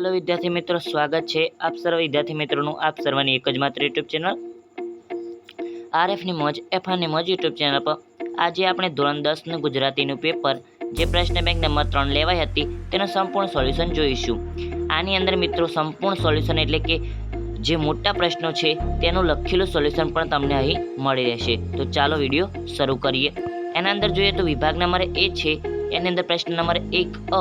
Hello विद्यार्थी मित्रों, स्वागत है आप सर्व विद्यार्थी मित्रों आप सर्वनी एक ज मात्र यूट्यूब चैनल आरएफ नी मौज एफआर मौज यूट्यूब चैनल पर आज आपणे धोरण 10 નું ગુજરાતીનું પેપર જે પ્રશ્ન બેંક નંબર 3 લેવાઈ હતી તેનું સંપૂર્ણ સોલ્યુશન જોઈશું। આની અંદર મિત્રો સંપૂર્ણ સોલ્યુશન એટલે કે જે મોટા પ્રશ્નો છે તેનું લખેલું સોલ્યુશન પણ તમને અહીં મળી રહેશે। તો ચાલો વિડિયો શરૂ કરીએ। એના અંદર જોઈએ તો વિભાગ નંબર એ છે, એની અંદર પ્રશ્ન નંબર 1 અ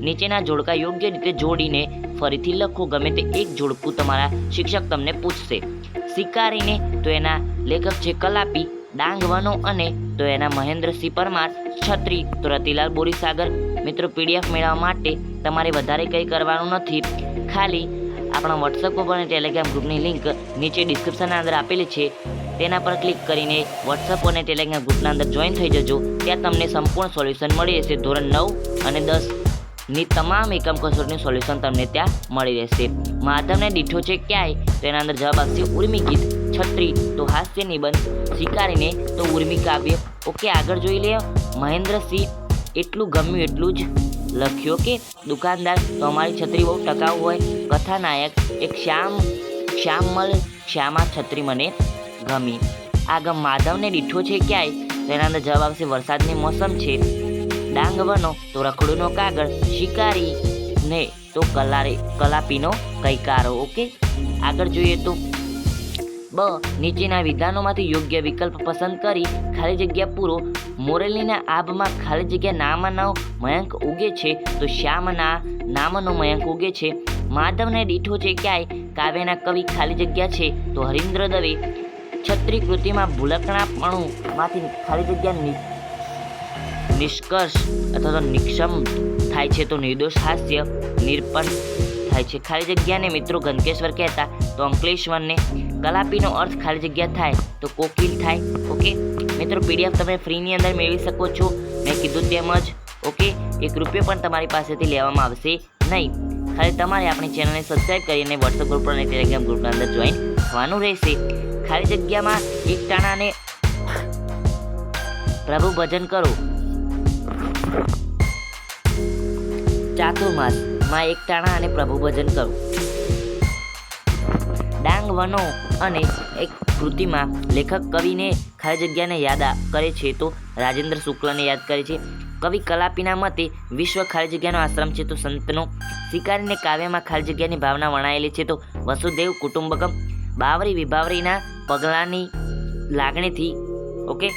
નીચેના જોડકા યોગ્ય રીતે જોડીને ફરીથી લખો। ગમે તે એક જોડકું તમારા શિક્ષક તમને પૂછશે। શિકારીને તો એના લેખક છે કલાપી, ડાંગ વનો અને તો એના મહેન્દ્રસિંહ પરમાર, છત્રી તો રતિલાલ બોરીસાગર। મિત્રો પીડીએફ મેળવવા માટે તમારે વધારે કંઈ કરવાનું નથી, ખાલી આપણા વોટ્સએપ પર અને ટેલિગ્રામ ગ્રુપની લિંક નીચે ડિસ્ક્રિપ્શનના અંદર આપેલી છે, તેના પર ક્લિક કરીને વોટ્સએપ અને ટેલિગ્રામ ગ્રુપના અંદર જોઈન થઈ જજો। ત્યાં તમને સંપૂર્ણ સોલ્યુશન મળી રહેશે। ધોરણ 9 અને 10ની તમામ એકમ કસોટીનું સોલ્યુશન તમને ત્યાં મળી રહેશે। માધવને દીઠો છે ક્યાંય તો એના અંદર જવાબ આવશે ઉર્મી ગીત, છત્રી તો હાસ્ય નિબંધ, શિકારીને તો ઉર્મી કાવ્ય। ઓકે, આગળ જોઈ લે। મહેન્દ્રસિંહ એટલું ગમ્યું એટલું જ લખ્યો કે દુકાનદાર તો અમારી છત્રી બહુ ટકાઉ હોય। કથાનાયક એક શ્યામલ શ્યામા છત્રી મને ગમી। આગળ માધવને દીઠો છે ક્યાંય તો એના અંદર જવાબ આવશે વરસાદની મોસમ છે। ડાંગ વનો તો રખડુનો કાગળ, શિકારીને તો કલાપીનો કૈકારો। ઓકે, આગળ જોઈએ તો બ નીચેના વિધાનોમાંથી યોગ્ય વિકલ્પ પસંદ કરી ખાલી જગ્યા પૂરો। મોરેલીના આભમાં ખાલી જગ્યા નામનો મયંક ઉગે છે તો શ્યામના નામનો મયંક ઉગે છે। માધવને દીઠો છે ક્યાંય કાવ્યના કવિ ખાલી જગ્યા છે તો હરીન્દ્ર દવે। છત્રી કૃતિમાં ભૂલકણાપણુંમાંથી ખાલી જગ્યા નિષ્કર્ષ અથવા તો નિક્ષમ થાય છે તો નિર્દોષ હાસ્ય નિર્પણ થાય છે। ખાલી જગ્યાને મિત્રો ગંકેશ્વર કહેતા તો અંકલેશ્વરને। કલાપીનો અર્થ ખાલી જગ્યા થાય તો કોકિલ થાય। ઓકે મિત્રો, પીડીએફ તમે ફ્રીની અંદર મેળવી શકો છો, મેં કીધું તેમજ। ઓકે, ₹1 પણ તમારી પાસેથી લેવામાં આવશે નહીં, ખાલી તમારે આપણી ચેનલને સબસ્ક્રાઈબ કરીને વોટ્સએપ ગ્રુપ અને ટેલિગ્રામ ગ્રુપના અંદર જોઈન થવાનું રહેશે। ખાલી જગ્યામાં એક ટાણાને પ્રભુ ભજન કરો। ચાતુર્માસમાં એક ટાણા અને પ્રભુ ભજન કરો। ડાંગ વનો અને એક કૃતિમાં લેખક કવિને ખાલી જગ્યાને યાદ કરે છે તો રાજેન્દ્ર શુક્લને યાદ કરે છે। કવિ કલાપીના મતે વિશ્વ ખાલી જગ્યાનો આશ્રમ છે તો સંતનો। શિકારીને કાવ્યમાં ખાલી જગ્યાની ભાવના વણાયેલી છે તો વસુદેવ કુટુંબકમ। બાવરી વિભાવરીના પગલાંની લાગણીથી, ઓકે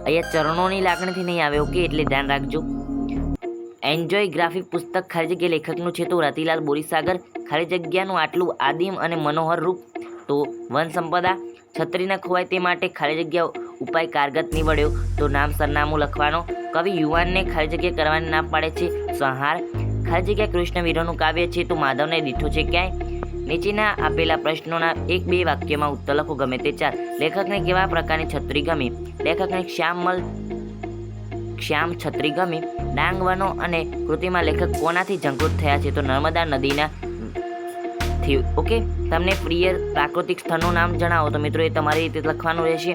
અહીંયા ચરણોની લાગણીથી નહીં આવે, ઓકે એટલે ધ્યાન રાખજો। એન્જોય ગ્રાફિક પુસ્તક ખાલી જગ્યા લેખકનું છે તો રતિલાલ બોરીસાગર। ખાલી જગ્યાનું આટલું આદિમ અને મનોહર રૂપ તો વન સંપદા। છત્રીને ખોવાય તે માટે ખાલી જગ્યા ઉપાય કારગત નીવડ્યો તો નામ સરનામું લખવાનો। કવિ યુવાનને ખાલી જગ્યા કરવાની ના પાડે છે સંહાર। ખાલી જગ્યા કૃષ્ણ વીરોનું કાવ્ય છે તો માધવને દીઠો છે ક્યાંય। નીચેના આપેલા પ્રશ્નોના 1-2 વાક્યમાં ઉત્તર લખો, ગમે તે 4। લેખકને કેવા પ્રકારની છત્રી ગમી? લેખકને શ્યામ છત્રી ગમી। ડાંગ વનો અને કૃતિમાં લેખક કોનાથી ઝંકૃત થયા છે તો નર્મદા નદીના થી। ઓકે, તમને પ્રિય પ્રાકૃતિક સ્થળનું નામ જણાવો તો મિત્રો એ તમારી રીતે લખવાનું રહેશે।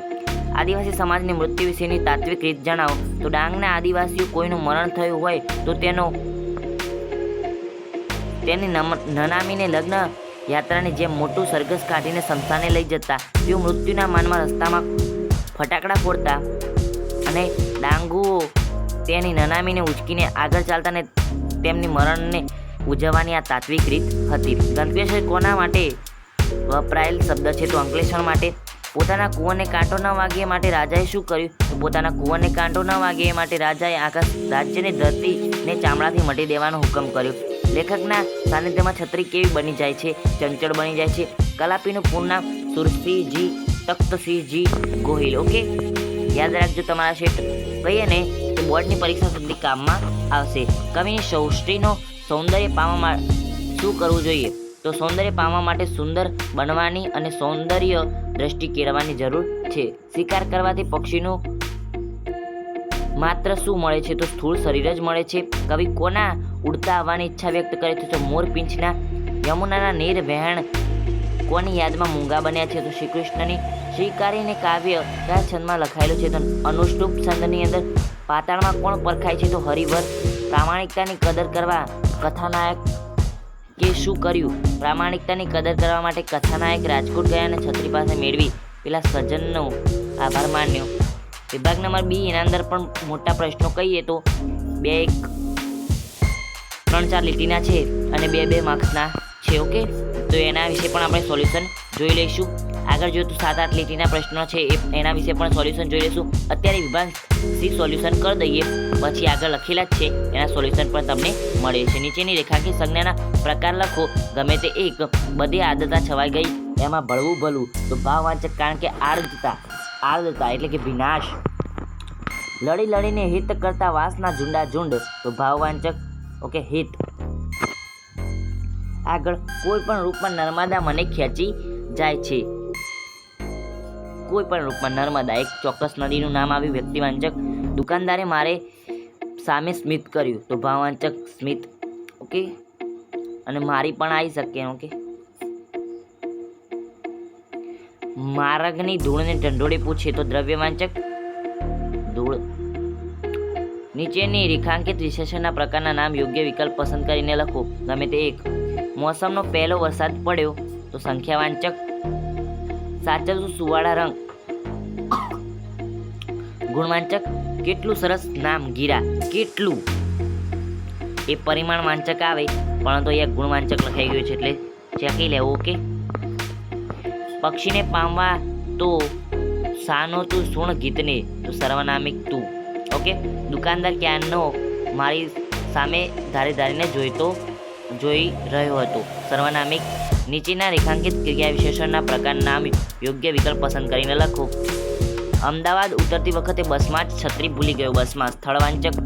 આદિવાસી સમાજની મૃત્યુ વિશેની તાત્વિક રીત જણાવો તો ડાંગના આદિવાસીઓ કોઈનું મરણ થયું હોય તો તેની નનામીને લગ્ન યાત્રાની જેમ મોટું સરઘસ કાઢીને શમશાને લઈ જતા। તેઓ મૃત્યુના માનમાં રસ્તામાં ફટાકડા ફોડતા અને ડાંગુઓ તેની નનામીને ઉચકીને આગળ ચાલતા ને તેમની મરણને ઉજવવાની આ તાત્વિક રીત હતી। ગંકેશ્વર કોના માટે વપરાયેલ શબ્દ છે તો અંકલેશ્વર માટે। પોતાના કુંવરને કાંટો ન વાગે માટે રાજાએ શું કર્યું તો પોતાના કુંવરને કાંટો ન વાગે એ માટે રાજાએ આખા રાજ્યને ધરતીને ચામડાથી મટી દેવાનો હુકમ કર્યો। લેખકના સાનિધ્યમાં છત્રી કેવી બની જાય છે? ચંચળ બની જાય છે। કલાપીનું પૂર્ણ નામ સુરસિંહજી તખ્તસિંહજી ગોહિલ। ઓકે, યાદ રાખજો, તમારા શેઠ કહીએ ને તો બોર્ડની પરીક્ષા સુધી કામમાં આવશે। કવિની સૃષ્ટિનો સૌંદર્ય પામવા શું કરવું જોઈએ તો સૌંદર્ય પામવા માટે સુંદર બનવાની અને સૌંદર્ય દ્રષ્ટિ કેળવવાની જરૂર છે। શિકાર કરવાથી પક્ષીનું માત્ર શું મળે છે તો સ્થૂળ શરીર જ મળે છે। કવિ કોના ઉડતા આવવાની ઈચ્છા વ્યક્ત કરે છે તો મોરપીંછના। યમુનાના નીર વહેણ કોની યાદમાં મૂંગા બન્યા છે તો શ્રી કૃષ્ણની। શિકારીને કાવ્ય કયા છંદમાં લખાયેલું છે તો અનુષ્ટુપ છંદની અંદર। પાતાળમાં કોણ પરખાય છે તો હરિવર। પ્રામાણિકતાની કદર કરવા કથાનાયક કે શું કર્યું? પ્રામાણિકતાની કદર કરવા માટે કથાનાયક રાજકોટ ગયા અને છત્રી પાસે મેળવી પેલા સજ્જનનો આભાર માન્યો. વિભાગ નંબર બી એના અંદર પણ મોટા પ્રશ્નો કહીએ તો 3-4 લીટીના છે અને 2 માર્ક્સના છે. ઓકે, તો એના વિશે પણ આપણે સોલ્યુશન જોઈ લઈશું. આગળ જોઈએ તો 7-8 લીટીના પ્રશ્નો છે એના વિશે પણ સોલ્યુશન જોઈ લઈશું. અત્યારે વિભાગ સી સોલ્યુશન કરી દઈએ, પછી આગળ લખેલા જ છે એના સોલ્યુશન પણ તમને મળે છે. નીચેની રેખાંકિત સંજ્ઞાના પ્રકાર લખો. ગમે તે એક. બધી આદતા છવાઈ ગઈ, એમાં ભળવું ભલું. તો ભાવવાચક, કારણ કે આર્દ્રતા એટલે કે વિનાશ. લડી લડીને હિત કરતા વાસના ઝુંડા ઝુંડ. તો ભાવવાચક ઓકે હિત. આગળ કોઈ પણ રૂપમાં નર્મદા મને ખેંચી જાય છે. કોઈ પણ રૂપમાં નર્મદા એક ચોક્કસ નદીનું નામ આવ્યું. વ્યક્તિવાચક દુકાનદારે મારે સામે સ્મિત કર્યું. તો ભાવવાચક સ્મિત. ઓકે, અને મારી પણ આવી શકે. ઓકે, માર્ગની ધૂળને ઢંઢોળી પૂછે. તો દ્રવ્યવાચક ધૂળ. નીચેની રેખાંકિત વિશેષણના પ્રકારના નામ યોગ્ય વિકલ્પ પસંદ કરીને લખો. ગમે તે એક. મોસમનો પહેલો વરસાદ પડ્યો. તો સંખ્યાવાચક. સાચવતું સુવાળા રંગ. ગુણવાચક કેટલું સરસ નામ ગીરા. કેટલું એ પરિમાણ વાંચક આવે, પરંતુ અહીંયા ગુણવાચક લખાઈ ગયું છે એટલે ચેકી લેવું. ઓકે, પક્ષીને પામવા તો સાનો તું સુણ ગીતને. તો સર્વનામિક તું. ઓકે, દુકાનદાર ક્યાંનો મારી સામે ધારીને જોઈ રહ્યો હતો. સર્વનામિક. નીચેના રેખાંકિત ક્રિયા વિશેષણના પ્રકાર નામ યોગ્ય વિકલ્પ પસંદ કરીને લખો. અમદાવાદ ઉતરતી વખતે બસમાં જ છત્રી ભૂલી ગયો. બસમાં. સ્થળવાચક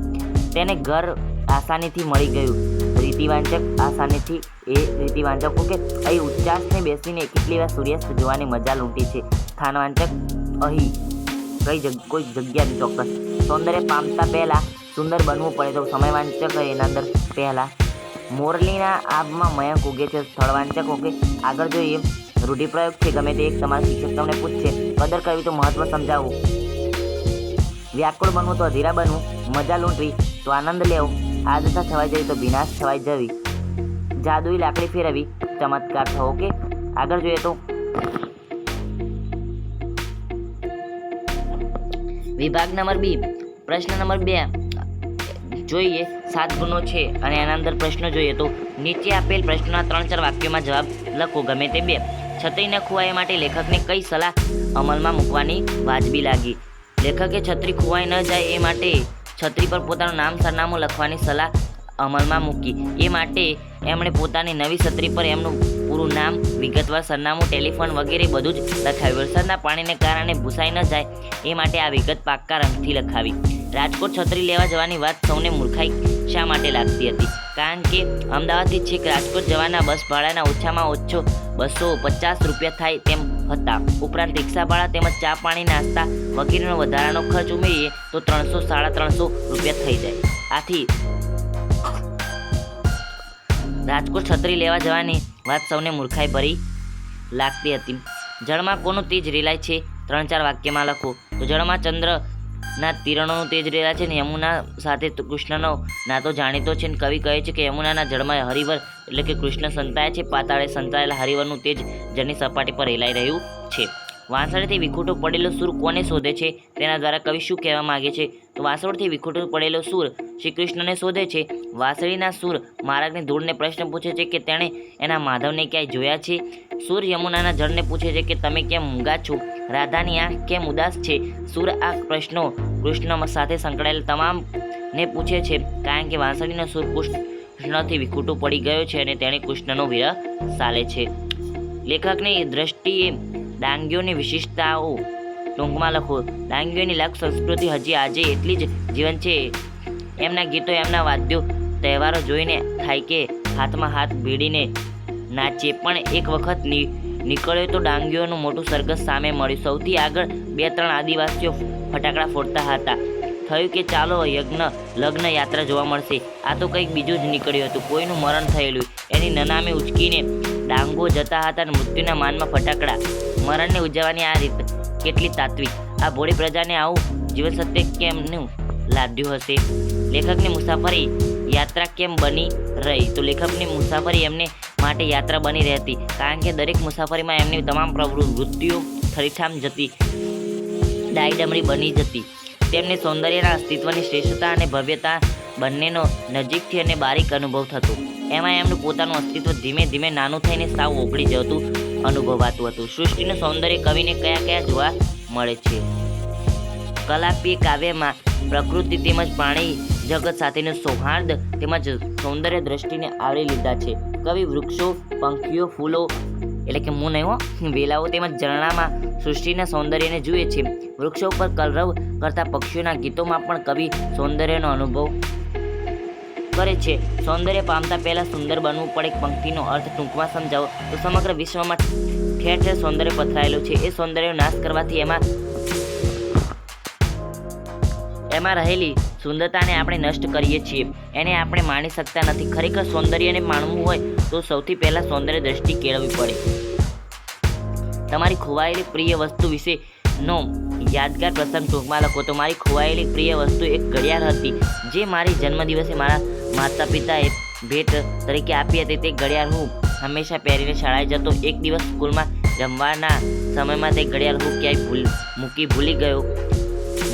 તેને ઘર આસાનીથી મળી ગયું. રીતિવાચક આસાનીથી એ રીતિવાચક. ઓકે, અહીં ઉચ્ચાસને બેસીને કેટલી વાર સૂર્યાસ્ત જોવાની મજા લૂંટી છે. સ્થાનવાચક અહીં કોઈ જગ્યા ચોક્કસ. સૌંદર્ય પામતા પહેલા સુંદર બનવું પડે. તો સમયવાચક એના અંદર પહેલા. મોરલીના આબમાં મયંક ઉગે છે. સ્થળવાચક. ઓકે, આગળ જોઈએ રૂઢિપ્રયોગ છે. ગમે તે એક. તમારા શિક્ષક તમને પૂછશે કદર કરવી તો મહત્વ સમજાવવું. વ્યાકુળ બનવું તો અધીરા બનવું. મજા લૂંટવી તો આનંદ લેવો. આદતા છવાઈ જવી તો વિનાશ છવાઈ જવી. જાદુઈ લાકડી ફેરવી ચમત્કાર થવો. ઓકે, આગળ જોઈએ તો વિભાગ નંબર બી પ્રશ્ન નંબર 2 જોઈએ. 7 ગુણો છે અને એના અંદર પ્રશ્નો જોઈએ તો નીચે આપેલ પ્રશ્નોના 3-4 વાક્યોમાં જવાબ લખો. ગમે તે 2. છત્રી ન ખોવાય માટે લેખકને કઈ સલાહ અમલમાં મૂકવાની વાજબી લાગી? લેખકે છત્રી ખોવાઈ ન જાય એ માટે છત્રી પર પોતાનું નામ સરનામું લખવાની સલાહ અમલમાં મૂકી. એ માટે એમણે પોતાની નવી છત્રી પર એમનું પૂરું નામ, વિગતવાર સરનામું, ટેલિફોન વગેરે બધું જ લખાવ્યું. વરસાદના પાણીને કારણે ભૂસાઈ ન જાય એ માટે આ વિગત પાક્કા રંગથી લખાવી. રાજકોટ છત્રી લેવા જવાની વાત સૌને મૂર્ખાઈ શા માટે લાગતી હતી? કારણ કે અમદાવાદથી છેક રાજકોટ જવાના બસ ભાડાના ઓછામાં ઓછો 250 રૂપિયા થાય તેમ હતા. ઉપરાંત રિક્ષા ભાડા તેમજ ચા પાણી નાસ્તા વગેરેનો વધારાનો ખર્ચ ઉમેરીએ તો 300-350 રૂપિયા થઈ જાય. આથી રાજકોટ છત્રી લેવા જવાની વાત સૌને મૂર્ખાઈ ભરી લાગતી હતી. જળમાં કોનું તેજ રેલાય છે? 3-4 વાક્યમાં લખો. તો જળમાં ચંદ્રના કિરણોનું તેજ રેલાય છે ને યમુના સાથે કૃષ્ણનો નાતો જાણીતો છે. કવિ કહે છે કે યમુનાના જળમાં હરિવર એટલે કે કૃષ્ણ સંતાયા છે. પાતાળે સંતાયેલા હરિવરનું તેજ જળની સપાટી પર રેલાઈ રહ્યું છે. વાંસળીથી વિખૂટો પડેલો સૂર કોને શોધે છે? તેના દ્વારા કવિ શું કહેવા માંગે છે? તો વાંસળીથી વિખૂટો પડેલો સૂર શ્રી કૃષ્ણને શોધે છે. વાંસળીના સૂર માર્ગની ધૂળને પ્રશ્ન પૂછે છે કે તેણે એના માધવને ક્યાંય જોયા છે. સૂર યમુનાના જળને પૂછે છે કે તમે કેમ મૂંગા છો? રાધાની આંખ કેમ ઉદાસ છે? સૂર આ પ્રશ્નો કૃષ્ણ સાથે સંકળાયેલા તમામને પૂછે છે, કારણ કે વાંસળીનો સૂર કૃષ્ણથી વિખૂટો પડી ગયો છે અને તેણે કૃષ્ણનો વિરહ સાલે છે. લેખકની દ્રષ્ટિએ ડાંગીઓની વિશિષ્ટતાઓ ટૂંકમાં લખો. ડાંગીઓની લાખ સંસ્કૃતિ હજી આજે એટલી જ જીવંત છે. એમના ગીતો, એમના વાદ્યો, તહેવારો જોઈને થાય કે હાથમાં હાથ ભીડીને નાચે. પણ એક વખત નીકળ્યો તો ડાંગીઓનું મોટું સરઘસ સામે મળ્યું. સૌથી આગળ 2-3 આદિવાસીઓ ફટાકડા ફોડતા હતા. થયું કે ચાલો લગ્ન યાત્રા જોવા મળશે. આ તો કંઈક બીજું જ નીકળ્યું હતું. કોઈનું મરણ થયેલું એની નનામે ઉચકીને ડાંગો જતા હતા અને મૃત્યુના માનમાં ફટાકડા. મરણને ઉજવવાની આ રીત કેટલી તાત્વિક! આ ભોળી પ્રજાને આવું જીવન સત્ય કેમનું લાદ્યું હશે? લેખકની મુસાફરી યાત્રા કેમ બની રહી? તો લેખકની મુસાફરી એમને માટે યાત્રા બની રહેતી, કારણ કે દરેક મુસાફરીમાં એમની તમામ પ્રવૃત્તિઓ થરીથામ જતી ડાયડમરી બની જતી. તેમની સૌંદર્યના અસ્તિત્વની શ્રેષ્ઠતા અને ભવ્યતા બંનેનો નજીકથી અને બારીક અનુભવ થતો. એમાં એમનું પોતાનું અસ્તિત્વ ધીમે ધીમે નાનું થઈને સાવ ઓગળી જતું અનુભવાતું હતું. સૃષ્ટિનું સૌંદર્ય કવિને કયા કયા જોવા મળે છે? કલાપી કાવ્યમાં પ્રકૃતિ તેમજ પ્રાણી જગત સાથેનું સૌહાર્દ તેમજ સૌંદર્ય દ્રષ્ટિને આવરી લીધા છે. કવિ વૃક્ષો, પંખીઓ, ફૂલો એટલે કે હું નહીં હો, વેલાઓ તેમજ ઝરણામાં સૃષ્ટિના સૌંદર્યને જુએ છે. વૃક્ષો પર કલરવ કરતા પક્ષીઓના ગીતોમાં પણ કવિ સૌંદર્યનો અનુભવ કરે છે. સૌંદર્ય પામતા પહેલા સુંદર બનવું પડે. પંક્તિનો અર્થ ટૂંકમાં સમજાવો તો સમગ્ર વિશ્વમાં ઠેર ઠેર સૌંદર્ય પથરાયેલું છે. એ સૌંદર્યનો નાશ કરવાથી એમાં રહેલી સુંદરતાને આપણે નષ્ટ કરીએ છીએ. એને આપણે માણી શકતા નથી. ખરેખર સૌંદર્યને માણવું હોય તો સૌથી પહેલા સૌંદર્ય દ્રષ્ટિ કેળવવી પડે. તમારી ખોવાયેલી પ્રિય વસ્તુ વિશેનો યાદગાર પ્રસંગ ટૂંકમાં લખો તો મારી ખોવાયેલી પ્રિય વસ્તુ એક ઘડિયાળ હતી, જે મારી જન્મદિવસે મારા માતા પિતાએ ભેટ તરીકે આપી હતી. તે ઘડિયાળ હું હંમેશા પહેરીને શાળાએ જતો. એક દિવસ સ્કૂલમાં જમવાના સમયમાં તે ઘડિયાળ હું ક્યાંય મૂકી ભૂલી ગયો.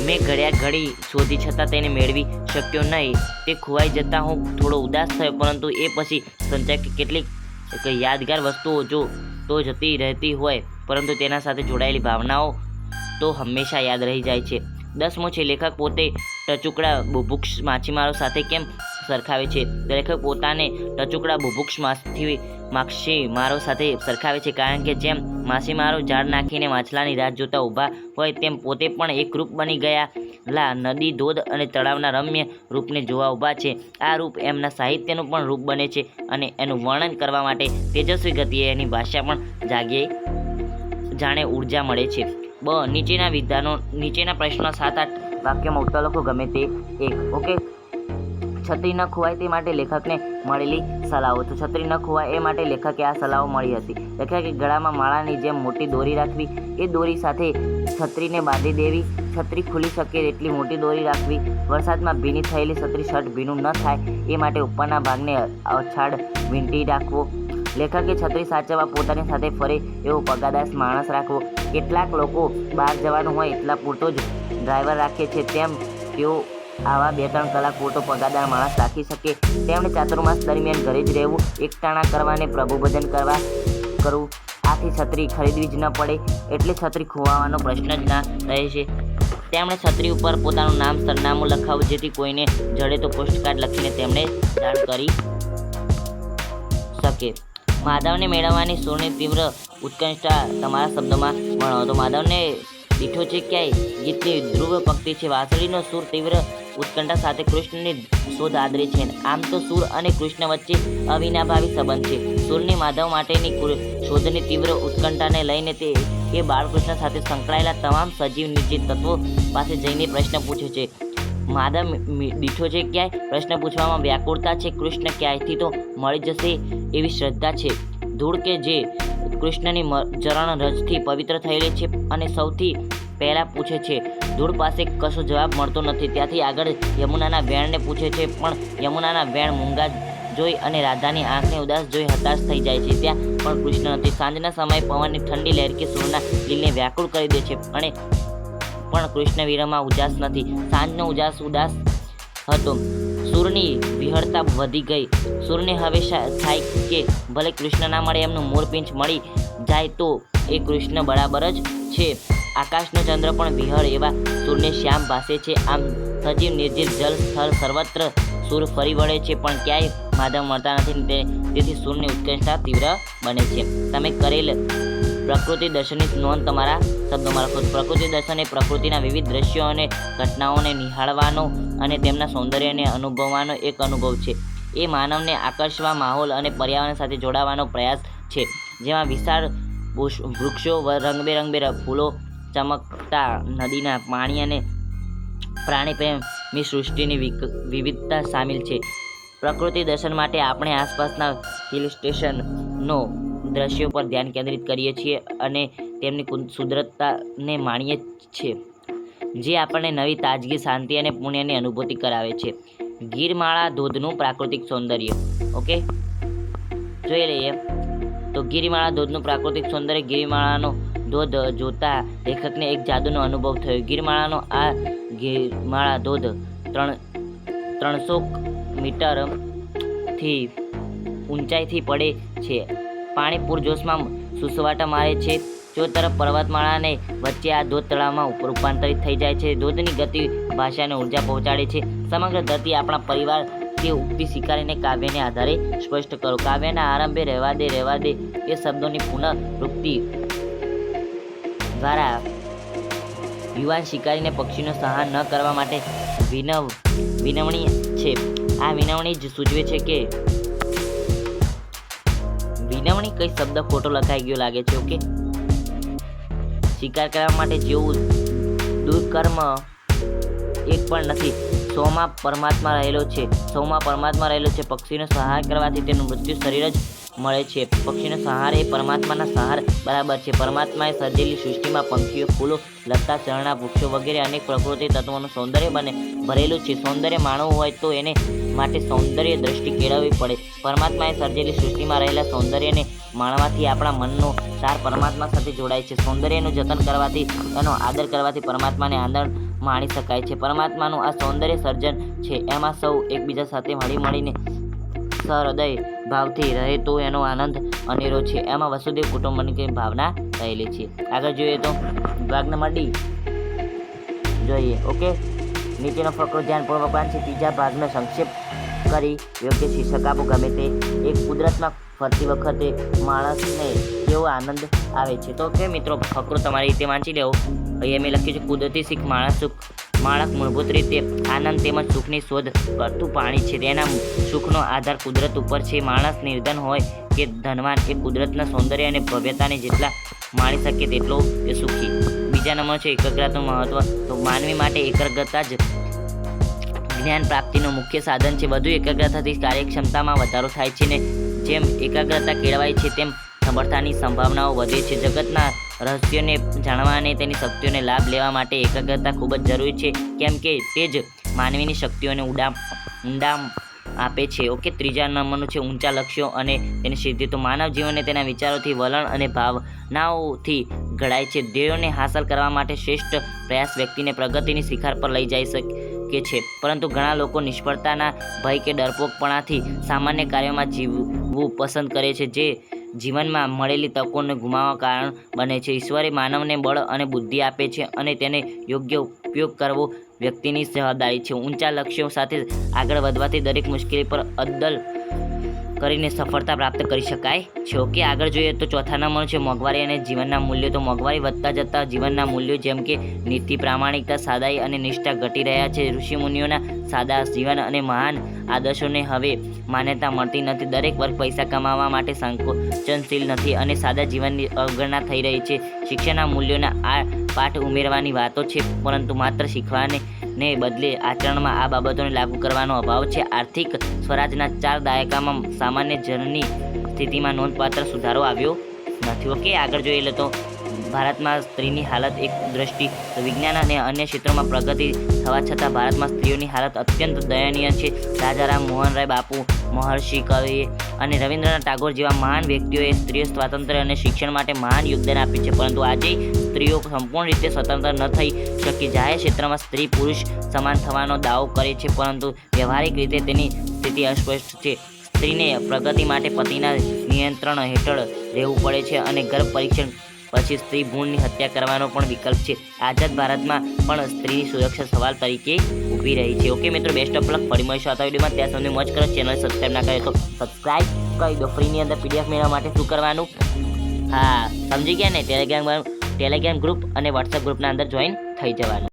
મેં ઘડિયાળ ઘડી શોધી છતાં તેને મેળવી શક્યો નહીં. તે ખોવાઈ જતાં હું થોડો ઉદાસ થયો, પરંતુ એ પછી સમજાય કે કેટલીક યાદગાર વસ્તુઓ તો જતી રહેતી હોય, પરંતુ તેના સાથે જોડાયેલી ભાવનાઓ તો હંમેશા યાદ રહી જાય છે. 10મો છે, લેખક પોતે ટચુકડા બુભુક્ષ માછીમારો સાથે કેમ સરખાવે છે? લેખક પોતાને ટચુકડા બુભુક્ષ માછીમારો સાથે સરખાવે છે, કારણ કે જેમ માછીમારો ઝાડ નાખીને માછલાની રાહ જોતા ઊભા હોય, તેમ પોતે પણ એકરૂપ બની ગયેલા નદી, ધોધ અને તળાવના રમ્ય રૂપને જોવા ઊભા છે. આ રૂપ એમના સાહિત્યનું પણ રૂપ બને છે અને એનું વર્ણન કરવા માટે તેજસ્વી ગતિએ એની ભાષા પણ જાણે ઉર્જા મળે છે. નીચેના પ્રશ્નો 7-8 વાક્યમાં ઉત્તર લખો, ગમે તે એક. ઓકે, છત્રી ન ખોવાય તે માટે લેખકને મળેલી સલાહો. તો છત્રી ન ખોવાય એ માટે લેખકે આ સલાહો મળી હતી. લેખકે ગળામાં માળાની જેમ મોટી દોરી રાખવી, એ દોરી સાથે છત્રીને બાંધી દેવી, છત્રી ખુલી શકે એટલી મોટી દોરી રાખવી, વરસાદમાં ભીની થયેલી છત્રી શર્ટ ભીનું ન થાય એ માટે ઉપરના ભાગને અછાડ વીંટી રાખવો. લેખકે છત્રી સાચવવા પોતાની સાથે ફરે એવો પગારદાર માણસ રાખવો. કેટલાક લોકો બહાર જવાનું હોય એટલા પૂરતો જ ડ્રાઈવર રાખે છે, તેમ તેઓ આવા 2-3 કલાક પૂરતો પગારદાર માણસ રાખી શકે. તેમણે ચાતુર્માસ દરમિયાન ઘરે જ રહેવું, એકટાણા કરવા અને પ્રભુ ભજન કરવું. આથી છત્રી ખરીદવી જ ન પડે, એટલે છત્રી ખોવાવાનો પ્રશ્ન જ ના રહે છે. તેમણે છત્રી ઉપર પોતાનું નામ, સરનામું લખાવ્યું, જેથી કોઈને જડે તો પોસ્ટકાર્ડ લખીને તેમણે જાણ કરી શકે. માધવને મેળવવાની સૂરની તીવ્ર ઉત્કંઠા તમારા શબ્દોમાં વર્ણવો. તો માધવને દીઠો છે ક્યાંય ગીતની ધ્રુવ પંક્તિ છે. વાંસળીનો સૂર તીવ્ર ઉત્કંઠા સાથે કૃષ્ણની શોધ આદરે છે. આમ તો સૂર અને કૃષ્ણ વચ્ચે અવિનાભાવી સંબંધ છે. સૂરની માધવ માટેની શોધની તીવ્ર ઉત્કંઠાને લઈને તે બાળકૃષ્ણ સાથે સંકળાયેલા તમામ સજીવ નિર્જીવ તત્વો પાસે જઈને પ્રશ્ન પૂછે છે. માધવ દીઠો છે ક્યાંય પ્રશ્ન પૂછવામાં વ્યાકુળતા છે. કૃષ્ણ ક્યાંયથી તો મળી જશે એવી શ્રદ્ધા છે. ધૂળ કે જે કૃષ્ણની ચરણ રજથી પવિત્ર થયેલી છે અને સૌથી પહેલાં પૂછે છે. ધૂળ પાસે કશો જવાબ મળતો નથી. ત્યાંથી આગળ યમુનાના વેણને પૂછે છે, પણ યમુનાના વેણ મૂંગા જોઈ અને રાધાની આંખને ઉદાસ જોઈ હતાશ થઈ જાય છે. ત્યાં પણ કૃષ્ણ નથી. સાંજના સમયે પવનની ઠંડી લહેરકી સૂરના દિલને વ્યાકુળ કરી દે છે, અને પણ કૃષ્ણ વિરહમાં ઉજાસ નથી. સાંજનો ઉદાસ હતો. સૂરની વિહળતા વધી ગઈ. સૂરને હવે થાય કે ભલે કૃષ્ણ ના મળે, એમનું મોરપીંછ મળી જાય તો એ કૃષ્ણ બરાબર જ છે. આકાશનો ચંદ્ર પણ વિહળ એવા સૂરને શ્યામ ભાસે છે. આમ સજીવ નિર્જીવ જળ સ્થળ સર્વત્ર સૂર ફરી વળે છે, પણ ક્યાંય માધવ મળતા નથી. તેથી સૂરની ઉત્કંઠા તીવ્ર બને છે. તમે કરેલ પ્રકૃતિ દર્શનની નોંધ તમારા શબ્દોમાં લખો. પ્રકૃતિ દર્શન એ પ્રકૃતિના વિવિધ દ્રશ્યો અને ઘટનાઓને નિહાળવાનો અને તેમના સૌંદર્યને અનુભવવાનો એક અનુભવ છે. એ માનવને આકર્ષવા, માહોલ અને પર્યાવરણ સાથે જોડાવાનો પ્રયાસ છે, જેમાં વિશાળ વૃક્ષો, રંગબેરંગી ફૂલો, ચમકતા નદીના પાણી અને પ્રાણી પ્રેમી સૃષ્ટિની વિવિધતા સામેલ છે. પ્રકૃતિ દર્શન માટે આપણે આસપાસના હિલ સ્ટેશનનો દ્રશ્યો પર ધ્યાન કેન્દ્રિત કરીએ છીએ અને તેમની સુંદરતાને માણીએ છીએ, જે આપણને નવી તાજગી, શાંતિ અને પુણ્યની અનુભૂતિ કરાવે છે. ગીરમાળા ધોધનું પ્રાકૃતિક સૌંદર્ય. ઓકે, જોઈ લઈએ તો ગિરિમાળા ધોધનું પ્રાકૃતિક સૌંદર્ય. ગિરિમાળાનો ધોધ જોતા લેખકને એક જાદુનો અનુભવ થયો. ગિરિમાળાનો આ ગિરિમાળા ધોધ 300 મીટરથી ઊંચાઈથી પડે છે. પાણી પૂરજોશમાં સુસવાટા મારે છે. જો તરફ પર્વતમાળાને વચ્ચે આ ધોધ તળાવમાં રૂપાંતરિત થઈ જાય છે. ધોધની ગતિ ભાષાને ઉર્જા પહોંચાડે છે. સમગ્ર ધરતી આપણા પરિવાર તે ઉક્તિ સ્વીકારીને કાવ્યને આધારે સ્પષ્ટ કરો. કાવ્યના આરંભે રહેવા દે એ શબ્દોની પુનઃવૃત્તિ દ્વારા યુવાન શિકારીને પક્ષીનો સહાર ન કરવા માટે વિનવણી છે. આ વિનવણી જ સૂચવે છે કે વિનવણી કઈ શબ્દ ખોટો લખાઈ ગયો લાગે છે. ઓકે, શિકાર કરવા માટે જેવું દુષ્કર્મ એક પણ નથી. સૌમાં પરમાત્મા રહેલો છે. પક્ષીનો સહાર કરવાથી તેનું મૃત્યુ શરીર જ મળે છે. પક્ષીનો સહાર એ પરમાત્માના સહાર બરાબર છે. પરમાત્માએ સર્જેલી સૃષ્ટિમાં પંખીઓ, ફૂલો, લતા, ઝરણા, વૃક્ષો વગેરે અનેક પ્રકૃતિ તત્વોનું સૌંદર્ય ભરેલું છે. સૌંદર્ય માણવું હોય તો એને માટે સૌંદર્ય દ્રષ્ટિ કેળવવી પડે. પરમાત્માએ સર્જેલી સૃષ્ટિમાં રહેલા સૌંદર્યને માણવાથી આપણા મનનો સાર પરમાત્મા સાથે જોડાય છે. સૌંદર્યનું જતન કરવાથી, એનો આદર કરવાથી પરમાત્માને આનંદ માણી શકાય છે. પરમાત્માનું આ સૌંદર્ય સર્જન છે. એમાં સૌ એકબીજા સાથે મળીને સહૃદય ભાવથી રહે તો એનો આનંદ અનેરો છે. એમાં વસુદેવ કુટુંબની ભાવના રહેલી છે. આગળ જોઈએ તો ભાગનંબર ડી જોઈએ. ઓકે, નીચેનો ફકરો ધ્યાનપૂર્વક વાંચી ત્રીજા ભાગનો સંક્ષેપ કરી યોગ્ય શીર્ષક આપો. ગમે તે એક કુદરતમાં ફરતી વખતે માણસને કેવો આનંદ આવે છે. તો કે મિત્રો ફકરો તમારી રીતે વાંચી લેવો. અહીંયા મેં લખ્યું છે કુદરતી શીખ. માણસ મૂળભૂત રીતે આનંદ તેમજ સુખની શોધ કરતું પાણી છે. તેના સુખનો આધાર કુદરત ઉપર છે. માણસ નિર્ધન હોય કે ધનવાન એ કુદરતના સૌંદર્ય અને ભવ્યતાને જેટલા માણી શકે તેટલો તે સુખી. બીજા નંબર છે એકાગ્રતાનું મહત્વ. તો માનવી માટે એકાગ્રતા જ જ્ઞાન પ્રાપ્તિનું મુખ્ય સાધન છે. વધુ એકાગ્રતાથી કાર્યક્ષમતામાં વધારો થાય છે ને જેમ એકાગ્રતા કેળવાય છે તેમ સફળતાની સંભાવનાઓ વધે છે. જગતના રહસ્યોને જાણવા અને તેની શક્તિઓને લાભ લેવા માટે એકાગ્રતા ખૂબ જ જરૂરી છે, કેમ કે તે જ માનવીની શક્તિઓને ઊંડામ આપે છે. ઓકે, ત્રીજા નંબરનું છે ઊંચા લક્ષ્યો અને તેની સિદ્ધિ. તો માનવ જીવનને તેના વિચારોથી, વલણ અને ભાવનાઓથી ઘડાય છે. ધ્યેયોને હાંસલ કરવા માટે શ્રેષ્ઠ પ્રયાસ વ્યક્તિને પ્રગતિની શિખર પર લઈ જઈ શકે છે. પરંતુ ઘણા લોકો નિષ્ફળતાના ભય કે ડરપોકપણાથી સામાન્ય કાર્યોમાં જીવવું પસંદ કરે છે, જે જીવનમાં મળેલી તકોને ગુમાવવા કારણ બને છે. ઈશ્વરે માનવને બળ અને બુદ્ધિ આપે છે અને તેને યોગ્ય ઉપયોગ કરવો વ્યક્તિની જવાબદારી છે. ઊંચા લક્ષ્યો સાથે આગળ વધવાથી દરેક મુશ્કેલી પર અદ્દલ કરીને સફળતા પ્રાપ્ત કરી શકાય છે. ઓકે, આગળ જોઈએ તો ચોથા નંબર છે મોંઘવારી અને જીવનના મૂલ્યો. તો મોંઘવારી વધતા જતા જીવનના મૂલ્યો જેમ કે નીતિ, પ્રામાણિકતા, સાદાઈ અને નિષ્ઠા ઘટી રહ્યા છે. ઋષિમુનિઓના સાદા જીવન અને મહાન આદર્શોને હવે માન્યતા મળતી નથી. દરેક વર્ગ પૈસા કમાવા માટે સંકોચનશીલ નથી અને સાદા જીવનની અવગણના થઈ રહી છે. શિક્ષણના મૂલ્યોના આ પાઠ ઉમેરવાની વાતો છે, પરંતુ માત્ર શીખવાને બદલે આચરણમાં આ બાબતોને લાગુ કરવાનો અભાવ છે. આર્થિક સ્વરાજના 4 દાયકામાં સામાન્ય જનની સ્થિતિમાં નોંધપાત્ર સુધારો આવ્યો નથી. ઓકે, આગળ જોઈએ લે તો ભારતમાં સ્ત્રીની હાલત એક દ્રષ્ટિ. તો વિજ્ઞાન અને અન્ય ક્ષેત્રોમાં પ્રગતિ થવા છતાં ભારતમાં સ્ત્રીઓની હાલત અત્યંત દયનીય છે. રાજારામ મોહન રાય, બાપુ મહર્ષિ કવિ અને રવિન્દ્રનાથ ટાગોર જેવા મહાન વ્યક્તિઓએ સ્ત્રીઓ સ્વાતંત્ર્ય અને શિક્ષણ માટે મહાન યોગદાન આપ્યું છે, પરંતુ આજે સ્ત્રીઓ સંપૂર્ણ રીતે સ્વતંત્ર ન થઈ શકી. જાહેર ક્ષેત્રમાં સ્ત્રી પુરુષ સમાન થવાનો દાવો કરે છે, પરંતુ વ્યવહારિક રીતે તેની સ્થિતિ અસ્પષ્ટ છે. સ્ત્રીને પ્રગતિ માટે પતિના નિયંત્રણ હેઠળ રહેવું પડે છે અને ગર્ભ પરીક્ષણ પછી સ્ત્રી ભ્રૂણની હત્યા કરવાનો પણ વિકલ્પ છે. આઝાદ ભારતમાં પણ સ્ત્રીની સુરક્ષા સવાલ તરીકે ઊભી રહી છે. ઓકે મિત્રો, બેસ્ટ ઓફ લક. ફરી મળીશું આવતા વિડીયોમાં. ત્યાં સુધી મોજ કરો. ચેનલ સબસ્ક્રાઈબ ના કરે તો સબસ્ક્રાઈબ કરી દો. ફ્રીની અંદર PDF મેળવવા માટે શું કરવાનું? હા, સમજી ગયા ને? ટેલિગ્રામ ગ્રુપ અને WhatsApp ગ્રુપના અંદર જોઈન થઈ જવાનું.